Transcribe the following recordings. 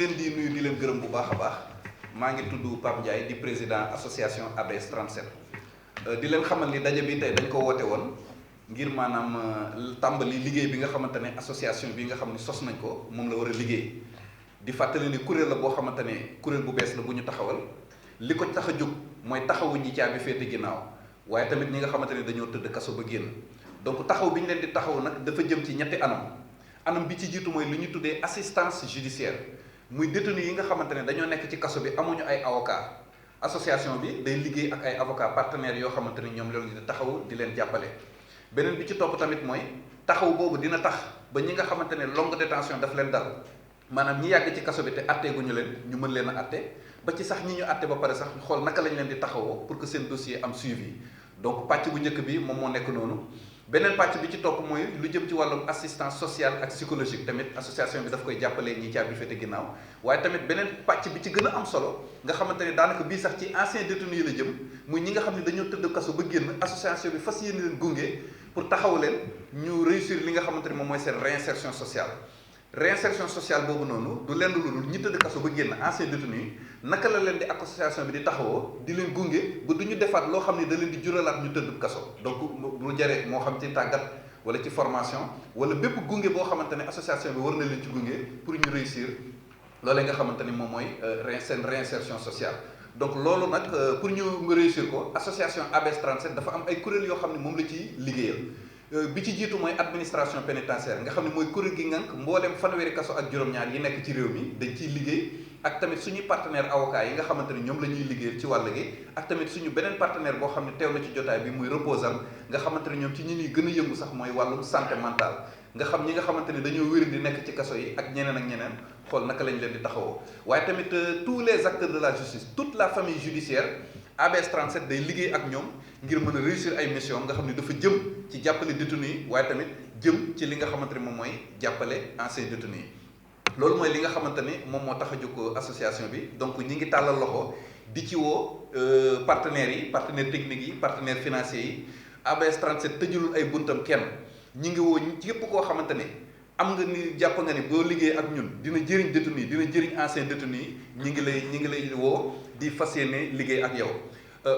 leen di nuyu di leen gërëm bu baax a baax maa ngi tudd Pape Ndiaye di président association ABS 37 di leen xamal ni daje bi tey dañ ko woote woon ngir maanaam tàmbali liggéey bi nga xamante ne association bi nga xam ne sos nañ ko moom la war a liggéey di fàttali ni kuréel la boo xamante ne kuréel bu bees la bu ñu taxawal li ko tax a jóg mooy taxawu ñi caabi féete ginnaaw waaye tamit ñi nga xamante ne dañoo tëdd kaso ba génn donc taxaw bi ñu leen di taxaw nag dafa jëm ci ñetti anam bi ci jiitu mooy lu ñu tuddee assistance judiciaire muy détenu yi nga xamante ne dañoo nekk ci kaso bi amuñu ay avocat association bi day liggéey ak ay avocat partenaires yoo xamante ne ñoom loolu di taxaw di leen jàppale. beneen bi ci topp tamit mooy taxaw boobu dina tax ba ñi nga xamante ne longue détention daf leen dal maanaam ñi yàgg ci kaso bi te atteeguñu leen ñu mën leen a atte ba ci sax ñi ñu atte ba pare sax xool naka lañ leen di taxawoo pour que seen dossier am suivi. donc pàcc bu njëkk bi moom moo nekk noonu beneen pàcc bi ci topp mooy lu jëm ci wàllum assistance sociale ak psychologique tamit association bi daf koy jàppalee ñi caabi féete ginnaaw waaye tamit beneen pàcc bi ci gën a am solo nga xamante ne daanaka bii sax ci ancien détenu yi la jëm muy ñi nga xam ne dañoo tëdd kaso ba génn association bi fas yéene leen gunge pour taxaw leen ñu réussir li nga xamante ne moom mooy seen réinsertion sociale. réinsertion sociale boobu noonu du lenn lu dul ñi tëdd kaso ba génn ancien détenu yi naka la leen di association bi di taxawoo di leen gunge ba du ñu defaat loo xam ne da leen di juralaat ñu tëdd kaso donc lu jare moo xam ci tàggat wala ci formation wala bépp gunge boo xamante ne association bi war na leen ci gunge pour ñu réussir loolee nga xamante ni moom mooy seen réinsertion sociale. donc loolu nag pour ñu réussir ko association ABS 37 dafa am ay kuréel yoo xam ne moom la ciy liggéeyal. bi ci jiitu mooy administration pénitentiaire nga xam ne mooy kuréel gi ngànk mboolem fanweeri kaso ak juróom-ñaar yi nekk ci réew mi dañ ciy liggéey ak tamit suñu partenaire avocat yi nga xamante ne ñoom la ñuy liggéeyal ci wàll gi ak tamit suñu beneen partenaire boo xam ne teew na ci jotaay bi muy Reposam nga xamante ne ñoom ci ñi ñuy gën a yëngu sax mooy wàllum santé mentale nga xam ñi nga xamante ne dañoo wér di nekk ci kaso yi ak ñeneen xool naka lañ leen di taxawoo waaye tamit tous les acteurs de la justice toute la famille judiciaire ABS 37 day liggéey ak ñoom ngir mën a réussir ay mission nga xam ne dafa jëm ci jàppale détenu yi waaye tamit jëm ci li nga xamante ne moom mooy jàppale ancien détenu yi loolu mooy li nga xamante ni moom moo tax a jóg association bi donc ñi ngi tàllal loxo di ci woo partenaires yi partenaires techniques yi partenaires financiers yi ABS 37 tëjulul ay buntam kenn ñi ngi woo képp koo xamante ne am nga ni jàpp nga ni boo liggéey ak ñun dina jëriñ détenu yi dina jëriñ ancien détenu yi ñi ngi lay woo di fas yéene liggéey ak yow.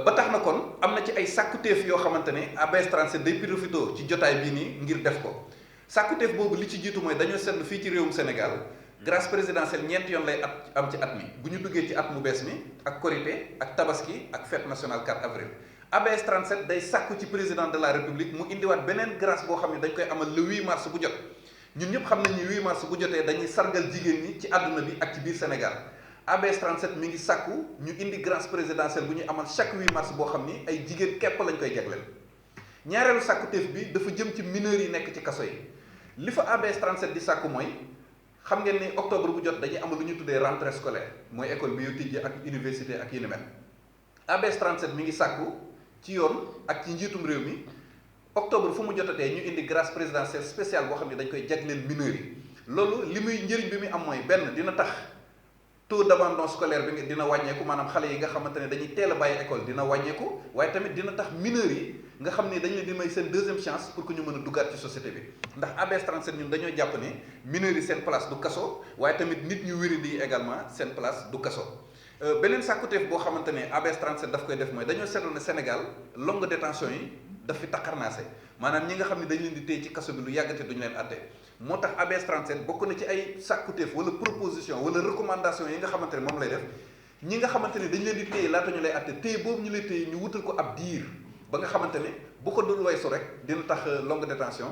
ba tax na kon am na ci ay sàkkuteef yoo xamante ne ABS 37 day profité ci jotaay bii nii ngir def ko sàkkuteef boobu li ci jiitu mooy dañoo seetlu fii ci réewum Sénégal grâce présidentielle ñeenti yoon lay am ci at mi bu ñu duggee ci at mu bees mi ak Korité ak Tabaski ak fête nationale 4 avril. ABS 37 day sàkku ci président de la République mu indiwaat beneen grâce boo xam ne dañ koy amal le 8 mars bu jot ñun ñëpp xam nañ ni 8 mars bu jotee dañuy sargal jigéen ñi ci àdduna bi ak ci biir Sénégal. ABS 37 mi ngi sàkku ñu indi grâce présidentielle bu ñu amal chaque 8 mars boo xam ni ay jigéen képp lañ koy jagleel ñaareelu sàkkuteef bi dafa jëm ci mineurs yi nekk ci kaso yi li fa ABS 37 di sàkku mooy xam ngeen ni octobre bu jot dañuy amal lu ñu tuddee rentrée scolaire mooy école bi yu tijji ak université ak yu ni mel ABS 37 mi ngi sàkku ci yoon ak ci njiitum réew mi octobre fu mu jotatee ñu indi grâce présidentielle spéciale boo xam ne dañ koy jagleel mineurs yi loolu li muy njëriñ bi muy am mooy benn dina tax taux d'abandon scolaire bi dina wàññeeku maanaam xale yi nga xamante ne dañuy teel a bàyyi école dina wàññeeku waaye tamit dina tax mineurs yi nga xam ne dañ leen di may seen deuxième chance pour que ñu mën a duggaat ci société bi ndax ABS 37 ñun dañoo jàpp ne mineurs yi seen place du kaso waaye tamit nit ñu wéri di également seen place du kaso beneen sàkkuteef boo xamante ne ABS 37 daf koy def mooy dañoo seetlu ne Sénégal longue détention yi daf fi taqarnaase maanaam ñi nga xam ne dañ leen di téye ci kaso bi lu yàggate duñu leen atte moo tax ABS 37 bokk na ci ay sàkkuteef wala proposition wala recommandation yi nga xamante ne moom lay def ñi nga xamante ne dañ leen di téye laata ñu lay atte téye boobu ñu lay téye ñu wutal ko ab diir ba nga xamante ne bu ko dul waysu rek dina tax longue détention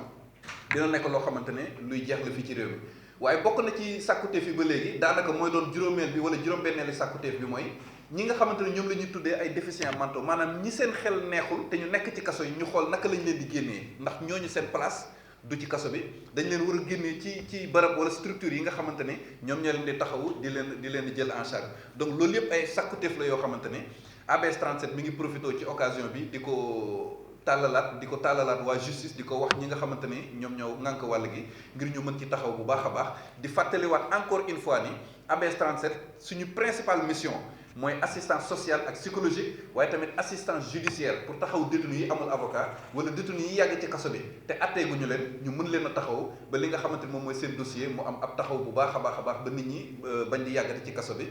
dina nekk loo xamante ne luy jeex la fii ci réew mi waaye bokk na ci sàkkuteef yi ba léegi daanaka mooy doon juróomeel bi wala juróom-benneeli sàkkuteef bi mooy ñi nga xamante ne ñoom la ñuy tuddee ay déficients mentaux maanaam ñi seen xel neexul te ñu nekk ci kaso yi ñu xool naka lañ leen di génnee ndax ñooñu seen place du ci kaso bi dañ leen war a génnee ci barab wala structure yi nga xamante ne ñoom ñoo leen di taxawu di leen di jël en charge donc loolu yëpp ay sàkkuteef la yoo xamante ne ABS 37 mi ngi profité ci occasion bi di ko tàllalaat waa justice di ko wax ñi nga xamante ne ñoom ñoo ŋànk wàll gi ngir ñu mën ci taxaw bu baax a baax di fàttaliwaat encore une fois ni ABS 37 suñu principale mission mooy assistance sociale ak psychologique waaye tamit assistance judiciaire pour taxaw détenu yi amul avocat wala détenu yi yàgg ci kaso bi te atteeguñu leen ñu mën leen a taxaw ba li nga xamante ni moom mooy seen dossier mu am ab taxaw bu baax a baax ba nit ñi bañ di yàggati ci kaso bi.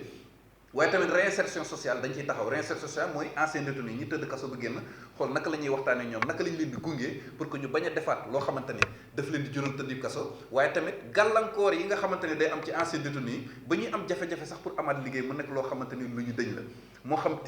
waaye tamit réinsertion sociale dañ ciy taxaw réinsertion sociale mooy ancien détenu ñi tëdd kaso ba génn xool naka la ñuy waxtaanee ñoom naka lañ leen di gunge pour que ñu bañ a defaat loo xamante ni daf leen di jural tëdd kaso waaye tamit gàllankoor yi nga xamante ni day am ci ancien détenu yi ba ñuy am jafe-jafe sax pour amaat liggéey mu nekk loo xamante ni lu ñu dëñ la moo xam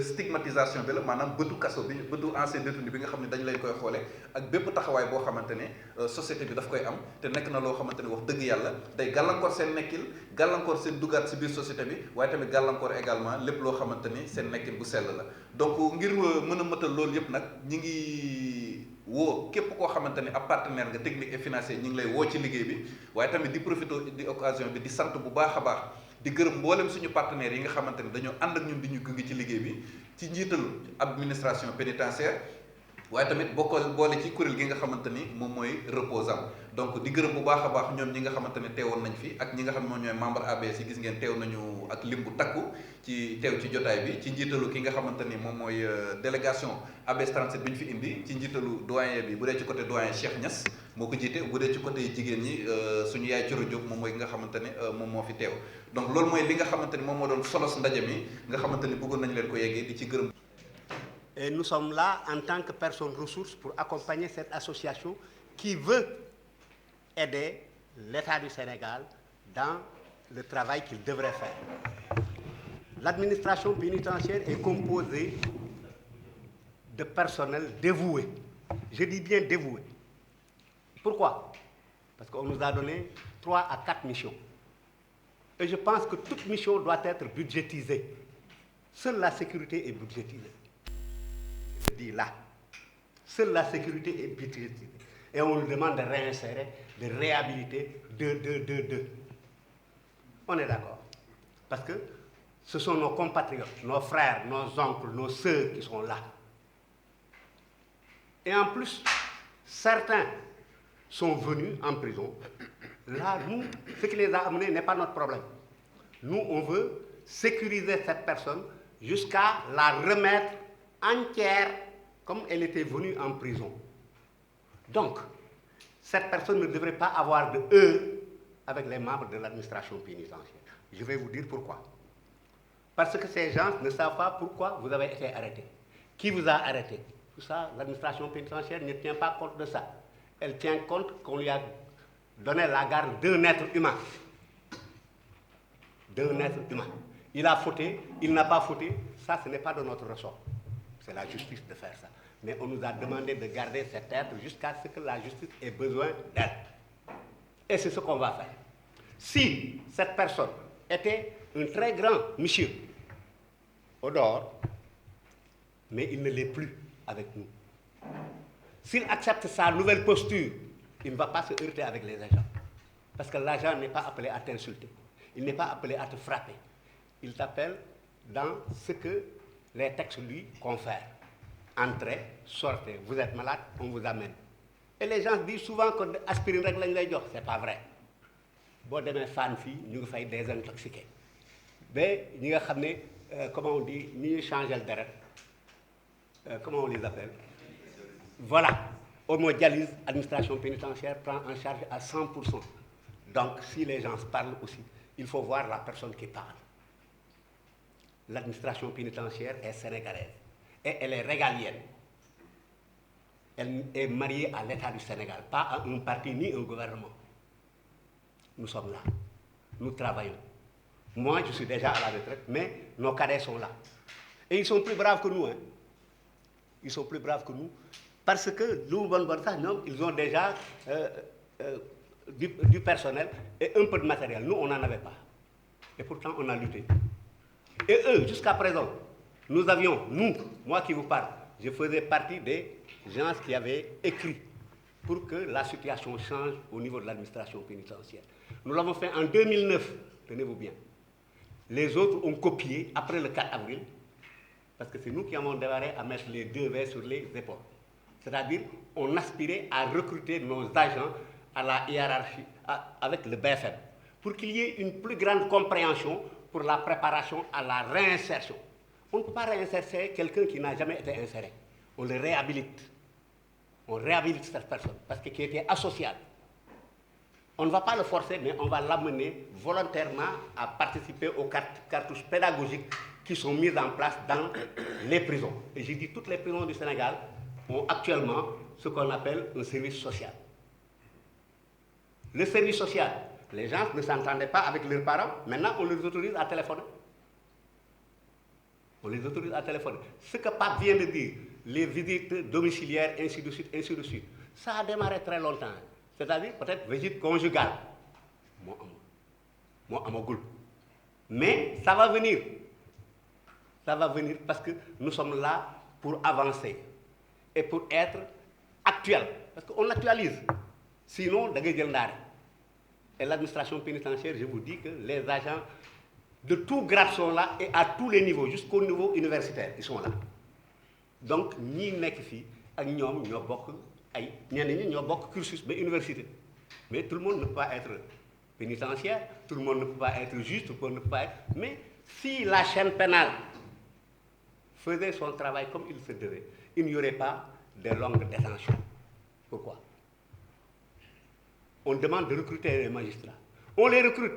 stigmatisation bi la maanaam bëtu kaso bi bëtu ancien détenu bi nga xam ne dañ lay koy xoolee ak bépp taxawaay boo xamante ne société bi daf koy am te nekk na loo xamante ni wax dëgg yàlla day gàllankoor seen nekkil gàllankoor seen dugaat si biir société bi waaye tamit gàllankoor également lépp loo xamante ni seen nekkin bu sell la donc ngir mën a mëtal loolu yëpp nag ñi ngi woo képp koo xamante ni ab partenaire nga technique et financier ñi ngi lay woo ci liggéey bi waaye tamit di profité di occasion bi di sant bu baax a baax di gërëm mboolem suñu partenaires yi nga xamante ni dañoo ànd ak ñun di ñu gunge ci liggéey bi ci njiitalu administration pénitentiaire waaye tamit boole ci kuréel gi nga xamante ni moom mooy reposant donc di gërëm bu baax a baax ñoom ñi nga xamante ne teewoon nañ fi ak ñi nga xam ne moom ñooy membre ABS yi gis ngeen teew nañu ak lim bu takku ci teew ci jotaay bi ci njiitalu ki nga xamante ni moom mooy délégation ABS 37 bi ñu fi indi ci njiitalu doyen bi bu dee ci côté doyen Cheikh Niass moo ko jiite bu dee ci côté jigéen ñi suñu yaay Coro Diop moom mooy nga xamante ne moom moo fi teew donc loolu mooy li nga xamante ni moom moo doon solos ndaje mi nga xamante ni bëggoon nañu leen ko yeggee di ci gërëm. Et nous sommes là en tant que personnes ressources pour accompagner cette association qui veut aider l'État du Sénégal dans le travail qu'il devrait faire. L'administration pénitentiaire est composée de personnel dévoué. Je dis bien dévoué. Pourquoi? Parce qu'on nous a donné 3 à 4 missions. Et je pense que toute mission doit être budgétisée. Seule la sécurité est budgétisée. Je dis là, seule la sécurité est budgétisée. Et on nous demande de réinsérer, de réhabiliter, On est d'accord. Parce que ce sont nos compatriotes, nos frères, nos oncles, nos sœurs qui sont là. Et en plus, certains sont venus en prison. Là, nous, ce qui les a amenés n'est pas notre problème. Nous, on veut sécuriser cette personne jusqu'à la remettre entière comme elle était venue en prison. Donc, cette personne ne devrait pas avoir de heurts avec les membres de l'administration pénitentiaire. Je vais vous dire pourquoi. Parce que ces gens ne savent pas pourquoi vous avez été arrêté. Qui vous a arrêté? Tout ça, l'administration pénitentiaire ne tient pas compte de ça. Elle tient compte qu'on lui a donné la garde d'un être humain. D'un être humain. Il a fauté, il n'a pas fauté, ça ce n'est pas de notre ressort. C'est la justice de faire ça. Mais on nous a demandé de garder cet être jusqu'à ce que la justice ait besoin d'elle. Et c'est ce qu'on va faire. Si cette personne était un très grand monsieur au dehors, mais il ne l'est plus avec nous. S'il accepte sa nouvelle posture, il ne va pas se heurter avec les agents. Parce que l'agent n'est pas appelé à t'insulter. Il n'est pas appelé à te frapper. Il t'appelle dans ce que les textes lui confèrent. Entrez, sortez, vous êtes malade, on vous amène. Et les gens disent souvent que l'aspirine règle les gens. C'est pas vrai. Bon, demain, fan fille, nous faisons désintoxiquer. Mais, nous savons, comment on dit, nous changeons le derrière. Comment on les appelle? Voilà. Homodialyse, administration pénitentiaire prend en charge à 100%. Donc, si les gens parlent aussi, il faut voir la personne qui parle. L'administration pénitentiaire est sénégalaise et elle est régalienne. Elle est mariée à l'État du Sénégal, pas à un parti ni un gouvernement. Nous sommes là, nous travaillons. Moi, je suis déjà à la retraite, mais nos cadets sont là. Et ils sont plus braves que nous. Hein. Ils sont plus braves que nous parce que nous, ils ont déjà du personnel et un peu de matériel. Nous, on n'en avait pas. Et pourtant, on a lutté. Et eux, jusqu'à présent, nous avions, moi qui vous parle, je faisais partie des gens qui avaient écrit pour que la situation change au niveau de l'administration pénitentiaire. Nous l'avons fait en 2009, tenez-vous bien. Les autres ont copié après le 4 avril, parce que c'est nous qui avons démarré à mettre les 2 V sur les épaules. C'est-à-dire, on aspirait à recruter nos agents à la hiérarchie, avec le BFM, pour qu'il y ait une plus grande compréhension pour la préparation à la réinsertion. On ne peut pas réinsérer quelqu'un qui n'a jamais été inséré. On le réhabilite. On réhabilite cette personne parce qu'il était asocial. On ne va pas le forcer, mais on va l'amener volontairement à participer aux cartouches pédagogiques qui sont mises en place dans les prisons. Et j'ai dit, toutes les prisons du Sénégal ont actuellement ce qu'on appelle un service social. Le service social, les gens ne s'entendaient pas avec leurs parents, maintenant on les autorise à téléphoner. On les autorise à téléphoner. Ce que Pape vient de dire, les visites domiciliaires, ainsi de suite, ça a démarré très longtemps. C'est-à-dire peut-être visite conjugale. Moi, mais ça va venir. Ça va venir parce que nous sommes là pour avancer et pour être actuels. Parce qu'on actualise. Sinon, et l'administration pénitentiaire, je vous dis que les agents de tout grade sont là et à tous les niveaux, jusqu'au niveau universitaire, ils sont là. Donc, ni nekfi, ak ñom ñoo bokk ay ñenn ñi ñoo bokk cursus ba université. Mais tout le monde ne peut pas être pénitentiaire, tout le monde ne peut pas être juge, tout le monde ne peut pas être. Mais si la chaîne pénale faisait son travail comme il se devait, il n'y aurait pas de longues détentions. Pourquoi? On demande de recruter les magistrats. On les recrute.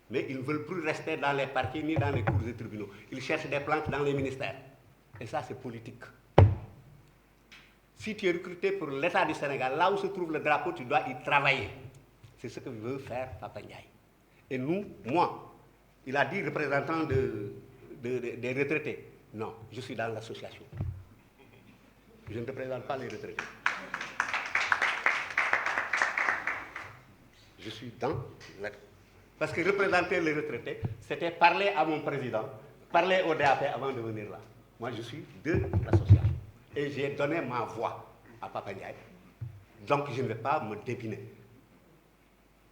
Mais ils ne veulent plus rester dans les parquets ni dans les cours des tribunaux. Ils cherchent des plantes dans les ministères. Et ça, c'est politique. Si tu es recruté pour l'État du Sénégal, là où se trouve le drapeau, tu dois y travailler. C'est ce que veut faire Papa Ndiaye. Et nous, moi, il a dit représentant des retraités. Non, je suis dans l'association. Je ne représente pas les retraités. Je suis dans la... Parce que représenter les retraités, c'était parler à mon président, parler au DAP avant de venir là. Moi, je suis de l'association. Et j'ai donné ma voix à Papa Ndiaye. Donc, je ne vais pas me dépiner.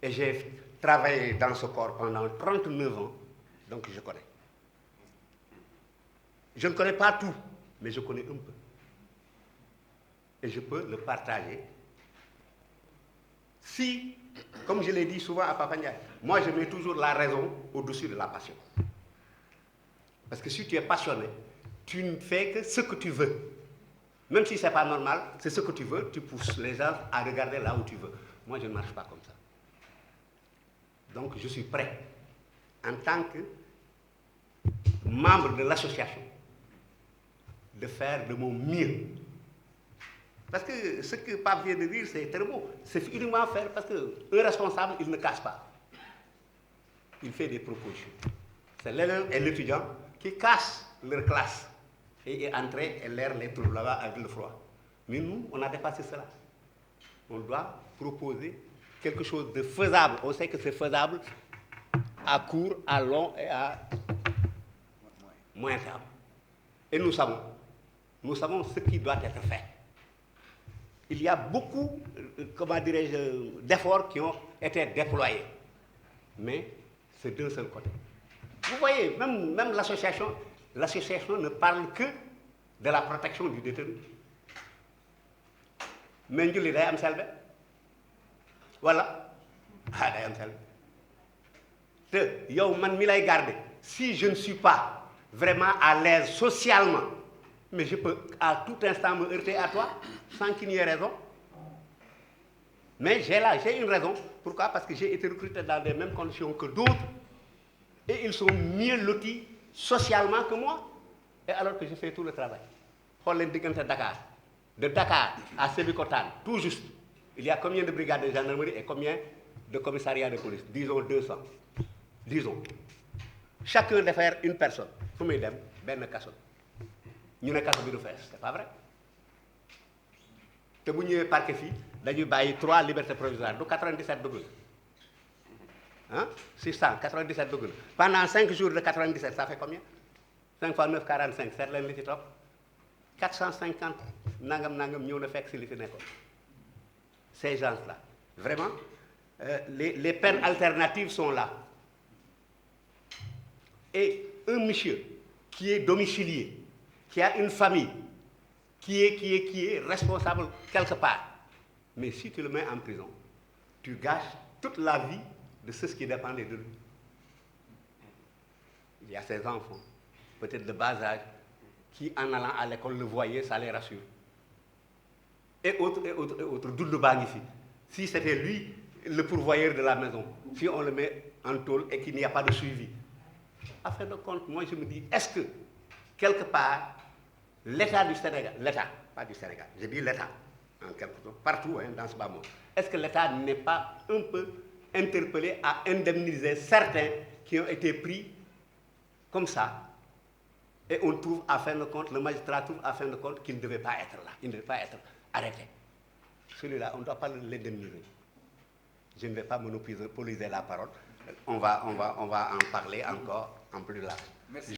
Et j'ai travaillé dans ce corps pendant 39 ans, donc je connais. Je ne connais pas tout, mais je connais un peu. Et je peux le partager. Si, comme je l'ai dit souvent à Papa Ndiaye, moi je mets toujours la raison au-dessus de la passion. Parce que si tu es passionné, tu ne fais que ce que tu veux. Même si ce n'est pas normal, c'est ce que tu veux, tu pousses les gens à regarder là où tu veux. Moi, je ne marche pas comme ça. Donc, je suis prêt, en tant que membre de l'association, de faire de mon mieux. Parce que ce que Pape vient de dire, c'est très beau. C'est uniquement faire parce qu'un responsable, il ne casse pas. Il fait des propositions. C'est l'élève et l'étudiant qui cassent leur classe et est entré et l'air les trouve là-bas avec le froid. Mais nous, on a dépassé cela. On doit proposer quelque chose de faisable. On sait que c'est faisable à court, à long et à moyen terme. Et nous savons ce qui doit être fait. Il y a beaucoup, comment dirais-je, d'efforts qui ont été déployés. Mais c'est d'un seul côté. Vous voyez, même l'association ne parle que de la protection du détenu. Mais nous, les am selbe. Voilà. Ah, day am selbe. Te, yow man mi lay garder. Si je ne suis pas vraiment à l'aise socialement, mais je peux à tout instant me heurter à toi, sans qu'il n'y ait raison. Mais j'ai une raison. Pourquoi? Parce que j'ai été recruté dans les mêmes conditions que d'autres. Et ils sont mieux lotis socialement que moi. Et alors que je fais tout le travail. De Dakar à Sébikotane, tout juste. Il y a combien de brigades de gendarmerie et combien de commissariats de police? Disons 200. Disons. Chacun de faire une personne. Pour moi, ben kasso. Ñu ne kasso bi du fess, c'est pas vrai. Te bu ñëwé parquet fi, dañuy bayyi 3 libertés provisoires, du 97 degrés. Hein? 697 degrés. Pendant 5 jours de 97, ça fait combien? 5 fois 9, 45. C'est l'un qui top. 450 nangam ñëw na fekk ci li fi nekkoon. Ces gens-là, vraiment, les peines alternatives sont là. Et un monsieur qui est domicilié, qui a une famille, qui est responsable quelque part, mais si tu le mets en prison, tu gâches toute la vie de ceux qui dépendaient de lui. y a ses enfants, peut-être de bas âge, qui en allant à l'école le voyaient, ça les rassure. Et autres, et autres, et autres. Doudou Bang ici. Si c'était lui, le pourvoyeur de la maison, si on le met en tôle et qu'il n'y a pas de suivi. À fin de compte, moi je me dis, est-ce que, quelque part, l'État du Sénégal, l'État, pas du Sénégal, je dis l'État, en quelque sorte, partout hein, dans ce bas monde, est-ce que l'État n'est pas un peu interpellé à indemniser certains qui ont été pris comme ça? Et on trouve à fin de compte, le magistrat trouve à fin de compte qu'il ne devait pas être là, il ne devait pas être arrêté. Celui-là, on ne doit pas l'indemniser. Je ne vais pas monopoliser la parole. On va en parler encore en plus large. Merci.